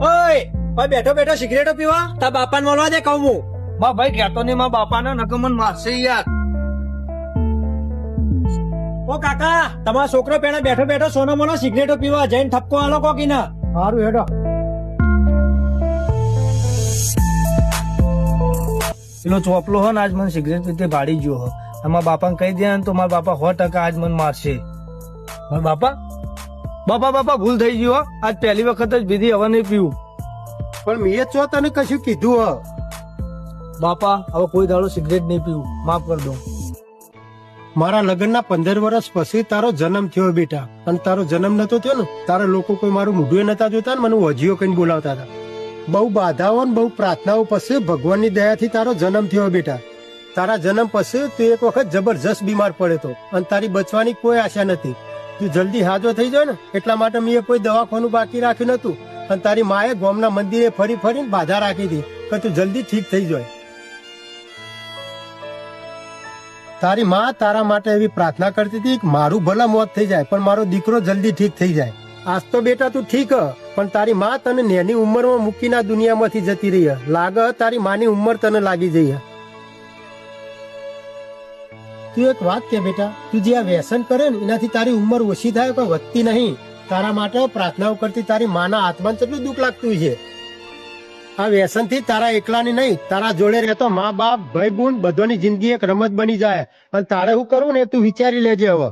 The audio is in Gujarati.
ઓય ભાઈ બેઠો બેઠો સિગરેટો પીવા તા બાપાને મળવા દે કહું હું. મા ભાઈ કહેતો નહીં, મા બાપાને નકર મને મારશે યાર. ઓ કાકા તમારો છોકરો પેલા બેઠો બેઠો સોનો મોનો સિગરેટો પીવા જઈને ઠપકો આલો કોકી ના. સારું હેડો. પેલો ચોપલો હો ને આજ મને સિગરેટ પીતે ભાડી ગયો હો. મારા બાપાને કહી દે ને તો મારા બાપા 100% આજ મને મારશે. મારા બાપા ભૂલ થઈ ગયો હો. આજ પહેલી વખત જ પીધી, હવે નહીં પીવું. પણ મેં ચો તને કશું કીધું હ? બાપા હવે કોઈ દાડો સિગરેટ નહીં પીવું, માફ કરી દો. મારા લગ્નના 15 વર્ષ પછી તારો જન્મ થયો બેટા, અને તારો જન્મ નતો થયો ને તારા લોકો કોઈ મારું મોઢું નતા જોતા ને મને વજીઓ કઈ બોલાવતા હતા. બહુ બાધાઓ ને બહુ પ્રાર્થનાઓ પછી ભગવાનની દયાથી તારો જન્મ થયો બેટા. તારા જન્મ પછી તું એક વખત જબરજસ્ત બીમાર પડ્યો હતો અને તારી બચવાની કોઈ આશા નથી. તું જલ્દી હાજો થઈ જાય ને એટલા માટે મેં કોઈ દવાખાનું બાકી રાખ્યું નતું, અને તારી માએ ગામના મંદિરે ફરી ફરીને બાધા રાખી હતી કે તું જલ્દી ઠીક થઈ જાય. તારી માં તારા માટે એવી પ્રાર્થના કરતી હતી કે મારું ભલા મોત થઈ જાય પણ મારો દીકરો જલ્દી ઠીક થઈ જાય. આજ તો બેટા તું ઠીક હ, પણ તારી માં તને નેની ઉંમરમાં મૂકીને આ દુનિયામાંથી જતી રહી હ. લાગે તારી માની ઉંમર તને લાગી જઈ હ. તું એક વાત કે બેટા, તું જે આ વ્યસન કરે ને એનાથી તારી ઉંમર ઓછી થાય પણ વધતી નહીં. તારા માટે પ્રાર્થનાઓ કરતી તારી માના આત્માને કેટલું દુઃખ લાગતું છે. આ વ્યસન થી તારા એકલાની નહીં, તારા જોડે રહેતો મા બાપ ભાઈ બહેન બધાની જિંદગી એક રમત બની જાય. અને તારે શું કરવું ને તું વિચારી લેજે હવે.